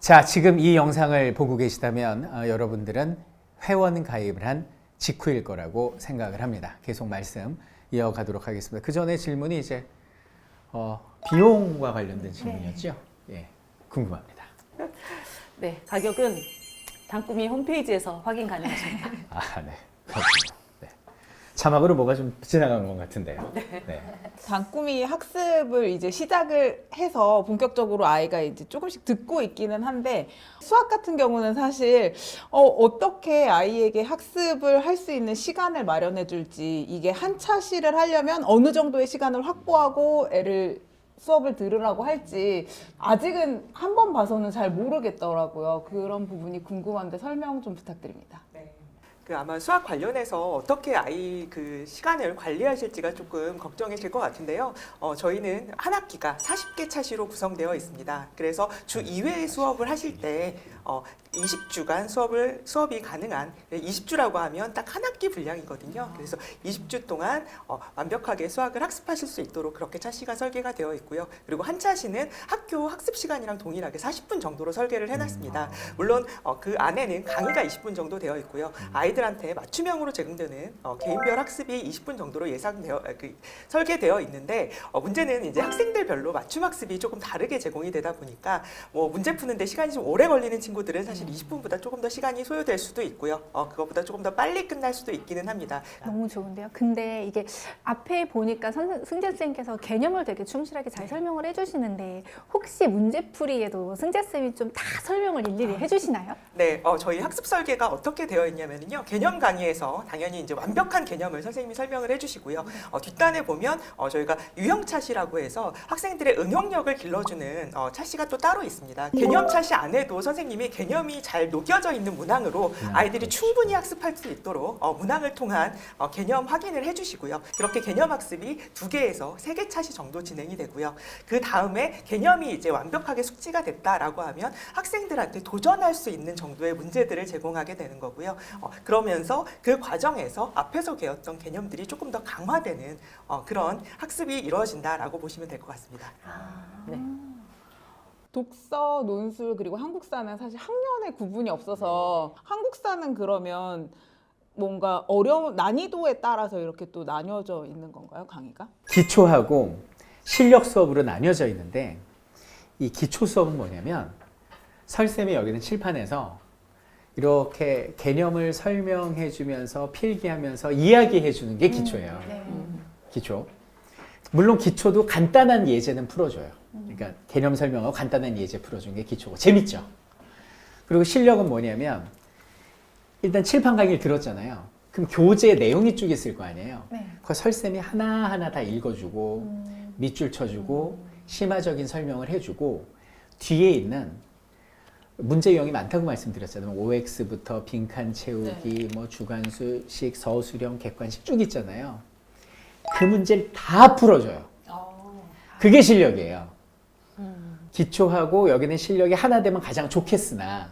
자, 지금 이 영상을 보고 계시다면 여러분들은 회원 가입을 한 직후일 거라고 생각을 합니다. 계속 말씀 이어가도록 하겠습니다. 그 전에 질문이 이제 비용과 관련된 질문이었죠? 예, 궁금합니다. 네, 가격은 당꾸미 홈페이지에서 확인 가능하십니다. 아, 네. 그렇군요. 네. 자막으로 뭐가 좀 지나간 것 같은데요. 네. 당꾸미 학습을 이제 시작을 해서 본격적으로 아이가 이제 조금씩 듣고 있기는 한데, 수학 같은 경우는 사실 어떻게 아이에게 학습을 할 수 있는 시간을 마련해 줄지, 이게 한 차시를 하려면 어느 정도의 시간을 확보하고 애를 수업을 들으라고 할지 아직은 한 번 봐서는 잘 모르겠더라고요. 그런 부분이 궁금한데 설명 좀 부탁드립니다. 아마 수학 관련해서 어떻게 아이 그 시간을 관리하실지가 조금 걱정이실 것 같은데요. 저희는 한 학기가 40개 차시로 구성되어 있습니다. 그래서 주 2회 수업을 하실 때 20주간 수업이 가능한 20주라고 하면 딱 한 학기 분량이거든요. 그래서 20주 동안 완벽하게 수학을 학습하실 수 있도록 그렇게 차시가 설계가 되어 있고요. 그리고 한 차시는 학교 학습 시간이랑 동일하게 40분 정도로 설계를 해놨습니다. 물론 그 안에는 강의가 20분 정도 되어 있고요. 아이들한테 맞춤형으로 제공되는 개인별 학습이 20분 정도로 설계되어 있는데, 문제는 이제 학생들별로 맞춤 학습이 조금 다르게 제공이 되다 보니까 문제 푸는데 시간이 좀 오래 걸리는 친구들은 사실 20분보다 조금 더 시간이 소요될 수도 있고요. 그것보다 조금 더 빨리 끝날 수도 있기는 합니다. 너무 좋은데요. 근데 이게 앞에 보니까 승재 쌤께서 개념을 되게 충실하게 잘 설명을 해주시는데, 혹시 문제풀이에도 승재 쌤이 좀 다 설명을 일일이 해주시나요? 네, 저희 학습 설계가 어떻게 되어 있냐면요. 개념 강의에서 당연히 이제 완벽한 개념을 선생님이 설명을 해주시고요. 뒷단에 보면 저희가 유형 차시라고 해서 학생들의 응용력을 길러주는 차시가 또 따로 있습니다. 개념 차시 안에도 선생님이 개념이 잘 녹여져 있는 문항으로 아이들이 충분히 학습할 수 있도록 문항을 통한 개념 확인을 해주시고요. 그렇게 개념 학습이 2개에서 3개 차시 정도 진행이 되고요. 그 다음에 개념이 이제 완벽하게 숙지가 됐다라고 하면 학생들한테 도전할 수 있는 정도의 문제들을 제공하게 되는 거고요. 그러면서 그 과정에서 앞에서 배웠던 개념들이 조금 더 강화되는 그런 학습이 이루어진다라고 보시면 될 것 같습니다. 네. 독서, 논술, 그리고 한국사는 사실 학년의 구분이 없어서, 한국사는 그러면 뭔가 어려운 난이도에 따라서 이렇게 또 나뉘어져 있는 건가요, 강의가? 기초하고 실력 수업으로 나뉘어져 있는데, 이 기초 수업은 뭐냐면 설쌤이 여기는 칠판에서 이렇게 개념을 설명해 주면서 필기하면서 이야기해 주는 게 기초예요. 기초. 물론 기초도 간단한 예제는 풀어줘요. 그러니까 개념 설명하고 간단한 예제 풀어주는 게 기초고 재밌죠. 그리고 실력은 뭐냐면, 일단 칠판 강의를 들었잖아요. 그럼 교재 내용이 쭉 있을 거 아니에요. 그거 설쌤이 하나하나 다 읽어주고 밑줄 쳐주고 심화적인 설명을 해주고, 뒤에 있는 문제 유형이 많다고 말씀드렸잖아요. OX부터 빈칸 채우기, 뭐 주관수식, 서술형, 객관식 쭉 있잖아요. 그 문제를 다 풀어줘요. 그게 실력이에요. 기초하고 여기는 실력이 하나 되면 가장 좋겠으나,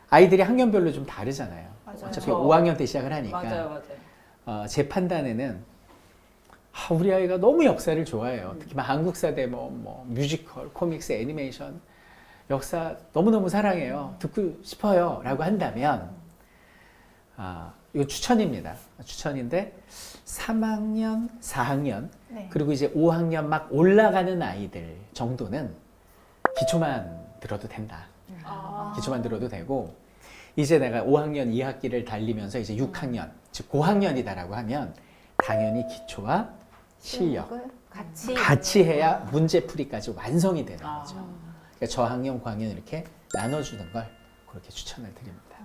아이들이 학년별로 좀 다르잖아요. 어차피 5학년 때 시작을 하니까. 제 판단에는 우리 아이가 너무 역사를 좋아해요. 특히 한국사대 뭐 뮤지컬, 코믹스, 애니메이션, 역사 너무너무 사랑해요. 듣고 싶어요. 라고 한다면, 이거 추천입니다. 추천인데, 3학년, 4학년, 그리고 이제 5학년 막 올라가는 아이들 정도는 기초만 들어도 된다. 기초만 들어도 되고, 이제 내가 5학년 2학기를 달리면서 이제 6학년, 즉 고학년이다라고 하면 당연히 기초와 실력 같이 해야 문제풀이까지 완성이 되는 거죠. 그러니까 저학년, 고학년 이렇게 나눠주는 걸 그렇게 추천을 드립니다.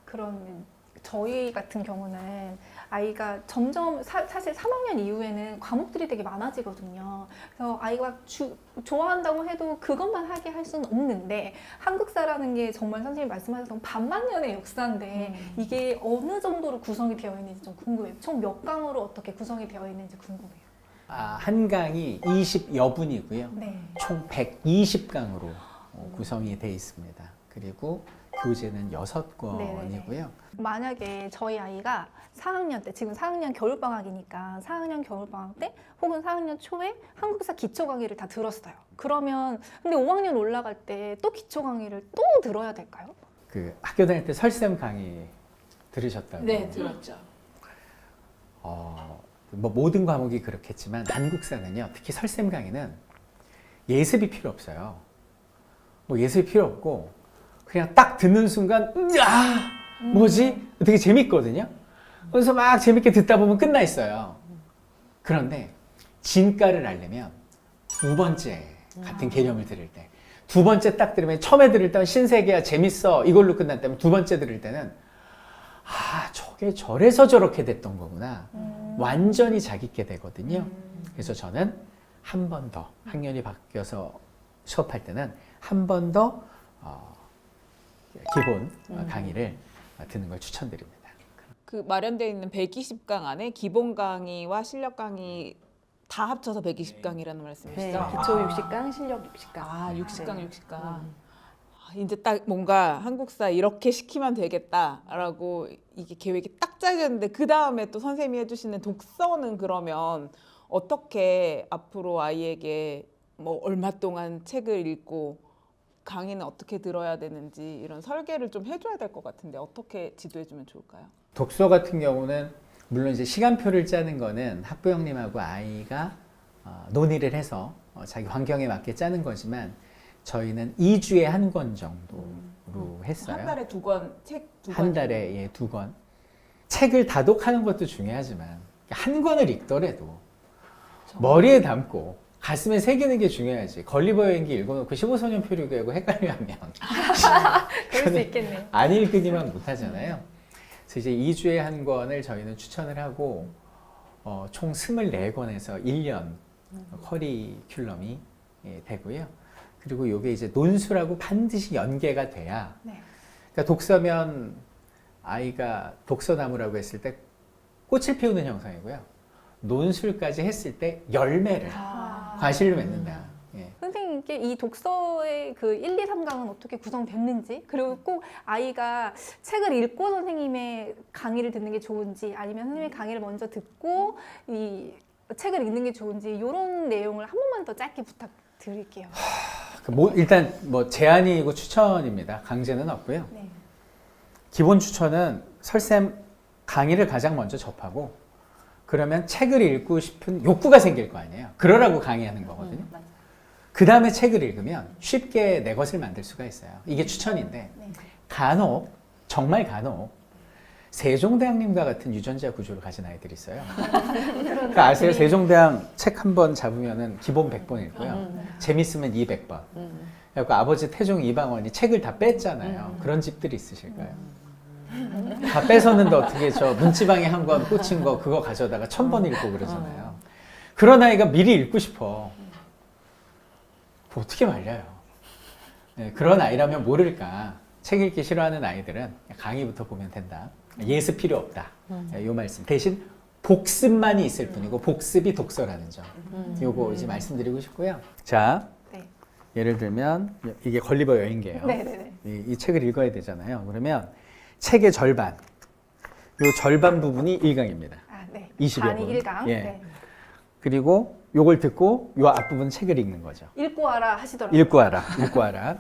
그럼 저희 같은 경우는 아이가 점점 사실 3학년 이후에는 과목들이 되게 많아지거든요. 그래서 아이가 좋아한다고 해도 그것만 하게 할 수는 없는데, 한국사라는 게 정말 선생님 말씀하셨던 반만년의 역사인데 이게 어느 정도로 구성이 되어 있는지 좀 궁금해요. 총 몇 강으로 어떻게 구성이 되어 있는지 궁금해요. 한 강이 20여 분이고요. 총 120강으로 구성이 되어 있습니다. 그리고 교재는 6권이고요. 만약에 저희 아이가 4학년 때, 지금 4학년 겨울방학이니까 4학년 겨울방학 때 혹은 4학년 초에 한국사 기초 강의를 다 들었어요. 그러면 근데 5학년 올라갈 때 또 기초 강의를 또 들어야 될까요? 그 학교 다닐 때 설쌤 강의 들으셨다고? 네, 들었죠. 뭐 모든 과목이 그렇겠지만 한국사는요, 특히 설쌤 강의는 예습이 필요 없어요. 뭐 예습이 필요 없고 그냥 딱 듣는 순간 뭐지? 되게 재밌거든요. 그래서 막 재밌게 듣다 보면 끝나 있어요. 그런데 진가를 알려면 두 번째 같은 개념을 들을 때, 두 번째 딱 들으면 처음에 들을 때는 신세계야 재밌어 이걸로 끝났다면 두 번째 들을 때는 저게 저래서 저렇게 됐던 거구나. 완전히 자기게 되거든요. 그래서 저는 한 번 더 학년이 바뀌어서 수업할 때는 한 번 더 기본 강의를 듣는 걸 추천드립니다. 그 마련되어 있는 120강 안에 기본 강의와 실력 강의 다 합쳐서 120강이라는 네, 말씀이시죠? 기초 60강, 실력 60강. 60강, 60강. 이제 딱 뭔가 한국사 이렇게 시키면 되겠다라고 이게 계획이 딱 짜졌는데 그 다음에 또 선생님이 해주시는 독서는 그러면 어떻게 앞으로 아이에게 뭐 얼마 동안 책을 읽고 강의는 어떻게 들어야 되는지 이런 설계를 좀 해줘야 될 것 같은데 어떻게 지도해주면 좋을까요? 독서 같은 경우는 물론 이제 시간표를 짜는 거는 학부형님하고 아이가 논의를 해서 자기 환경에 맞게 짜는 거지만 저희는 2주에 한 권 정도로 했어요. 한 달에 2권, 책 2권. 한 달에 2권. 책을 다독하는 것도 중요하지만 한 권을 읽더라도 머리에 담고 가슴에 새기는 게 중요하지. 걸리버 여행기 읽어놓고 15소년 표류기하고 헷갈려하면 그럴 수 있겠네요. 안 읽으니만 못하잖아요. 그래서 이제 2주에 한 권을 저희는 추천을 하고 총 24권에서 1년 커리큘럼이 되고요. 그리고 이게 이제 논술하고 반드시 연계가 돼야. 네. 그러니까 독서면 아이가 독서나무라고 했을 때 꽃을 피우는 형상이고요. 논술까지 했을 때 열매를 과실로 맺는다. 예. 선생님께 이 독서의 그 1, 2, 3강은 어떻게 구성됐는지, 그리고 꼭 아이가 책을 읽고 선생님의 강의를 듣는 게 좋은지, 아니면 선생님의 강의를 먼저 듣고 이 책을 읽는 게 좋은지, 이런 내용을 한 번만 더 짧게 부탁드릴게요. 일단 뭐 제안이고 추천입니다. 강제는 없고요. 네. 기본 추천은 설쌤 강의를 가장 먼저 접하고 그러면 책을 읽고 싶은 욕구가 생길 거 아니에요. 그러라고 강의하는 거거든요. 그 다음에 책을 읽으면 쉽게 내 것을 만들 수가 있어요. 이게 추천인데 네. 간혹, 정말 간혹 세종대왕님과 같은 유전자 구조를 가진 아이들이 있어요. 그러니까 아세요? 세종대왕 책 한 번 잡으면은 기본 100번 읽고요. 재밌으면 200번. 그래서 아버지 태종 이방원이 책을 다 뺐잖아요. 그런 집들이 있으실 거예요. 다 뺏었는데 어떻게 저 문지방에 한 권 꽂힌 거 그거 가져다가 1000번 읽고 그러잖아요. 그런 아이가 미리 읽고 싶어. 뭐 어떻게 말려요? 네, 그런 아이라면 모를까. 책 읽기 싫어하는 아이들은 강의부터 보면 된다. 예습 필요 없다. 이 말씀. 대신 복습만이 있을 뿐이고 복습이 독서라는 점. 요거 이제 말씀드리고 싶고요. 자, 네. 예를 들면 이게 걸리버 여행기예요. 네네네. 이 책을 읽어야 되잖아요. 그러면 책의 절반, 요 절반 부분이 1강입니다. 아, 네. 20여 반이 분. 1강. 예. 네. 그리고 요걸 듣고 요 앞부분 책을 읽는 거죠. 읽고 와라 하시더라고요. 읽고 와라. 읽고 와라.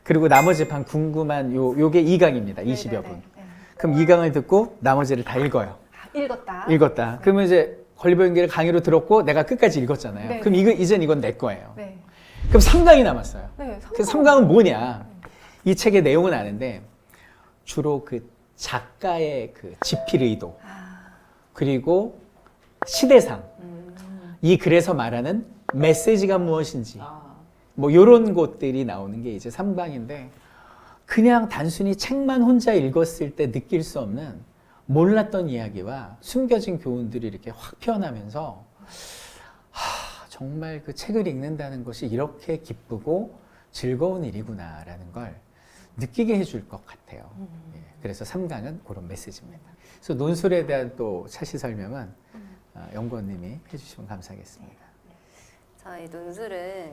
그리고 나머지 반 궁금한 요게 2강입니다. 20여 네네네. 분. 네. 그럼 2강을 듣고 나머지를 다 읽어요. 읽었다. 읽었다. 그러면 이제 걸리버 연기를 강의로 들었고 내가 끝까지 읽었잖아요. 네. 그럼 이젠 이건 내 거예요. 네. 그럼 3강이 남았어요. 네. 그 3강은 뭐냐? 이 책의 내용은 아는데 주로 그 작가의 그 집필 의도 그리고 시대상 이 글에서 말하는 메시지가 무엇인지 뭐 이런 것들이 나오는 게 이제 3강인데 그냥 단순히 책만 혼자 읽었을 때 느낄 수 없는 몰랐던 이야기와 숨겨진 교훈들이 이렇게 확 피어나면서 정말 그 책을 읽는다는 것이 이렇게 기쁘고 즐거운 일이구나라는 걸 느끼게 해줄 것 같아요. 예, 그래서 3강은 그런 메시지입니다. 그래서 논술에 대한 또 차시 설명은 연구원님이 해주시면 감사하겠습니다. 저희 논술은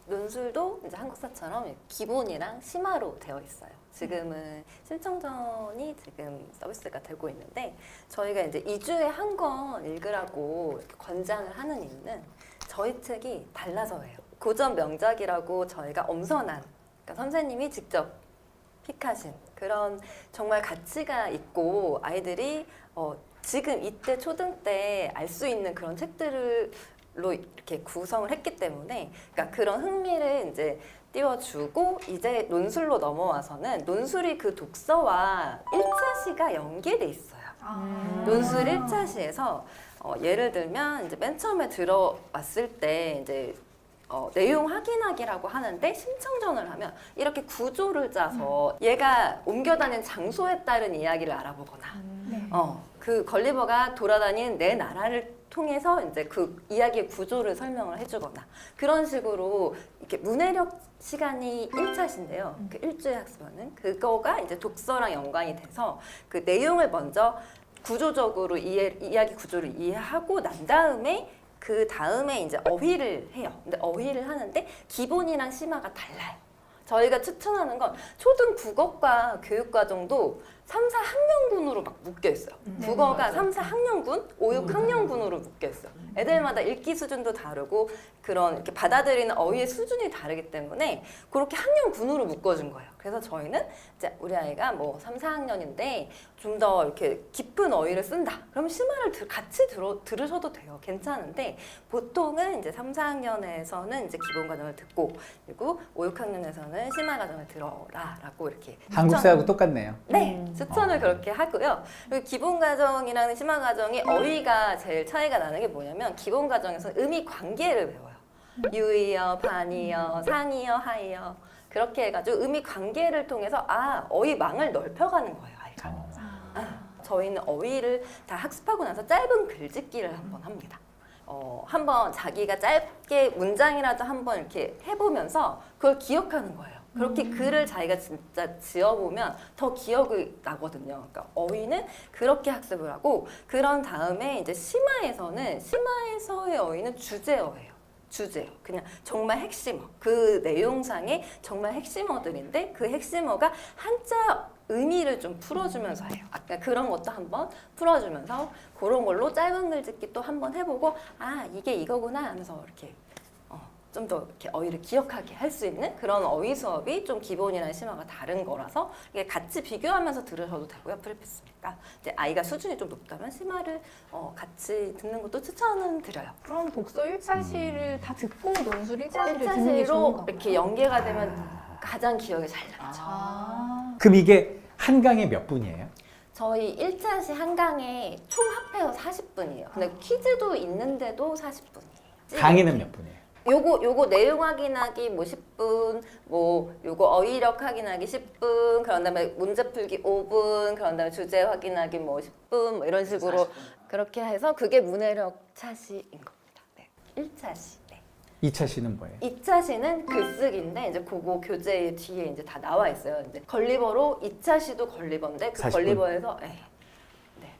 논술도 이제 한국사처럼 기본이랑 심화로 되어 있어요. 지금은 신청전이 지금 서비스가 되고 있는데 저희가 이제 2주에 한 권 읽으라고 이렇게 권장을 하는 이유는 저희 책이 달라서예요. 고전 명작이라고 저희가 엄선한 그러니까 선생님이 직접 픽하신 그런 정말 가치가 있고 아이들이 지금 이때 초등 때 알 수 있는 그런 책들로 이렇게 구성을 했기 때문에 그러니까 그런 흥미를 이제 띄워주고 이제 논술로 넘어와서는 논술이 그 독서와 1차 시가 연계돼 있어요. 논술 1차 시에서 예를 들면 이제 맨 처음에 들어왔을 때 이제 내용 확인하기라고 하는데 신청전을 하면 이렇게 구조를 짜서 얘가 옮겨 다니는 장소에 따른 이야기를 알아보거나 그 걸리버가 돌아다닌 내 나라를 통해서 이제 그 이야기의 구조를 설명을 해주거나 그런 식으로 이렇게 문해력 시간이 1차신데요. 그 일주일 학습하는 그거가 이제 독서랑 연관이 돼서 그 내용을 먼저 구조적으로 이야기 구조를 이해하고 난 다음에 그 다음에 이제 어휘를 해요. 근데 어휘를 하는데 기본이랑 심화가 달라요. 저희가 추천하는 건 초등 국어과 교육과정도 3, 4학년군으로 막 묶여 있어요. 국어가 3, 4학년군, 5, 6학년군으로 묶여 있어요. 애들마다 읽기 수준도 다르고 그런 이렇게 받아들이는 어휘의 수준이 다르기 때문에 그렇게 학년군으로 묶어준 거예요. 그래서 저희는 이제 우리 아이가 뭐 3, 4학년인데 좀 더 이렇게 깊은 어휘를 쓴다. 그러면 심화를 같이 들으셔도 돼요. 괜찮은데 보통은 이제 3, 4학년에서는 이제 기본 과정을 듣고 그리고 5, 6학년에서는 심화 과정을 들어라라고 이렇게 한국사하고 똑같네요. 네, 추천을 그렇게 하고요. 그리고 기본 과정이랑 심화 과정이 어휘가 제일 차이가 나는 게 뭐냐면 기본 과정에서는 의미 관계를 배워요. 유의어, 반의어, 상의어, 하의어 그렇게 해가지고 의미 관계를 통해서 어휘망을 넓혀가는 거예요, 아이가. 저희는 어휘를 다 학습하고 나서 짧은 글짓기를 한번 합니다. 한번 자기가 짧게 문장이라도 한번 이렇게 해보면서 그걸 기억하는 거예요. 그렇게 글을 자기가 진짜 지어보면 더 기억이 나거든요. 그러니까 어휘는 그렇게 학습을 하고 그런 다음에 이제 심화에서의 어휘는 주제어예요. 주제어. 그냥 정말 핵심어. 그 내용상의 정말 핵심어들인데 그 핵심어가 한자 의미를 좀 풀어주면서 해요. 아까 그런 것도 한번 풀어주면서 그런 걸로 짧은 글짓기 또 한번 해보고 이게 이거구나 하면서 이렇게 좀 더 이렇게 어휘를 기억하게 할 수 있는 그런 어휘 수업이 좀 기본이랑 심화가 다른 거라서 이게 같이 비교하면서 들으셔도 되고요. 프리패스니까 이제 아이가 수준이 좀 높다면 심화를 같이 듣는 것도 추천은 드려요. 그럼 독서 1차시를 다 듣고 논술 1차시를 듣는 게 좋은 1차시로 거예요. 이렇게 연계가 되면 가장 기억이 잘 나죠. 그럼 이게 한 강에 몇 분이에요? 저희 1차시 한 강에 총 합해서 40분이에요. 근데 퀴즈도 있는데도 40분이에요. 강의는 몇 분이에요? 요거 내용 확인하기 뭐 10분, 뭐 요거 어휘력 확인하기 10분, 그런 다음에 문제 풀기 5분, 그런 다음에 주제 확인하기 뭐 10분, 뭐 이런 식으로 그렇게 해서 그게 문해력 차시인 겁니다. 네. 1차시. 네. 2차시는 뭐예요? 2차시는 글쓰기인데 이제 그거 교재 뒤에 이제 다 나와 있어요. 이제 걸리버로 2차시도 걸리버인데 그 40분. 걸리버에서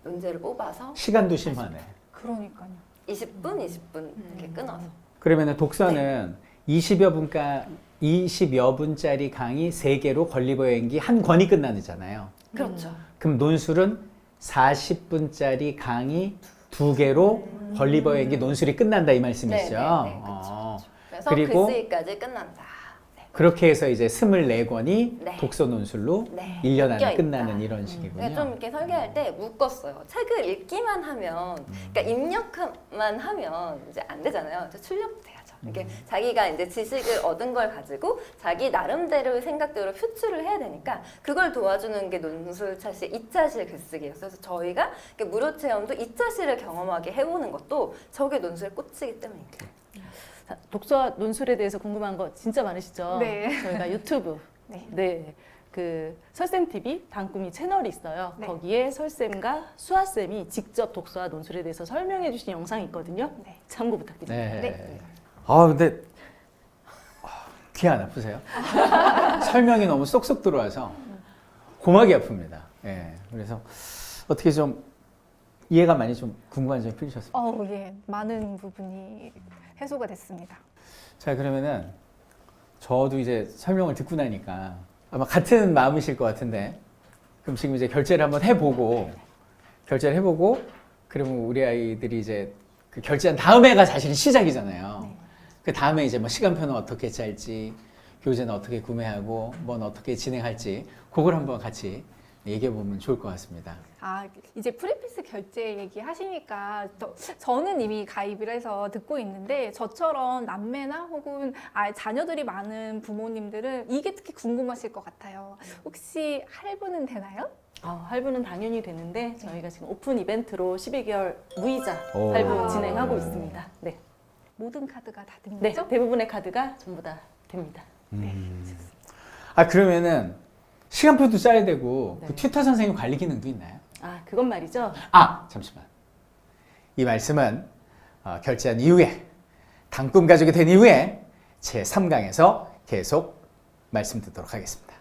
문제를 뽑아서 시간도 심하네. 그러니까요. 20분 이렇게 끊어서. 그러면 독서는 20여 분짜리 강의 3개로 걸리버 여행기 한 권이 끝나잖아요. 그렇죠. 그럼 논술은 40분짜리 강의 2개로 걸리버 여행기 논술이 끝난다 이 말씀이시죠? 네, 그렇죠. 그래서 그리고 글쓰기까지 끝난다. 네. 그렇게 해서 이제 24권이 네. 독서 논술로 네. 1년 안에 묶여있다. 끝나는 이런 식이군요. 그러니까 좀 이렇게 설계할 때 묶었어요. 책을 읽기만 하면, 그러니까 입력만 하면 이제 안 되잖아요. 이제 출력돼야죠. 이렇게 자기가 이제 지식을 얻은 걸 가지고 자기 나름대로의 생각대로 표출을 해야 되니까 그걸 도와주는 게 논술 차시 2차시 글쓰기예요. 그래서 저희가 이렇게 무료 체험도 2차시를 경험하게 해보는 것도 저게 논술에 꽂히기 때문입니다. 자, 독서와 논술에 대해서 궁금한 거 진짜 많으시죠? 네. 저희가 유튜브, 네. 그 설쌤 TV 단꿈이 채널이 있어요. 네. 거기에 설쌤과 수아쌤이 직접 독서와 논술에 대해서 설명해 주신 영상이 있거든요. 네. 참고 부탁드립니다. 네. 근데 귀 안 아프세요? 설명이 너무 쏙쏙 들어와서 고막이 아픕니다. 예. 그래서 어떻게 좀 이해가 많이 좀 궁금한 점이 풀리셨습니다. 예. 많은 부분이 해소가 됐습니다. 자, 그러면은 저도 이제 설명을 듣고 나니까 아마 같은 마음이실 것 같은데, 그럼 지금 이제 결제를 한번 해보고, 그러면 우리 아이들이 이제 그 결제한 다음에가 사실은 시작이잖아요. 그 다음에 이제 뭐 시간표는 어떻게 짤지, 교재는 어떻게 구매하고, 뭔 어떻게 진행할지, 그걸 한번 같이 얘기해 보면 좋을 것 같습니다. 아, 이제 프리패스 결제 얘기하시니까 저는 이미 가입을 해서 듣고 있는데 저처럼 남매나 혹은 자녀들이 많은 부모님들은 이게 특히 궁금하실 것 같아요. 혹시 할부는 되나요? 할부는 당연히 되는데 저희가 지금 오픈 이벤트로 12개월 무이자 오. 할부 진행하고 있습니다. 네. 모든 카드가 다 되는 네, 거죠? 대부분의 카드가 전부 다 됩니다. 그러면은 시간표도 짜야 되고, 네. 그 튜터 선생님 관리 기능도 있나요? 그건 말이죠. 잠시만. 이 말씀은 결제한 이후에, 당꿈 가족이 된 이후에 제 3강에서 계속 말씀드리도록 하겠습니다.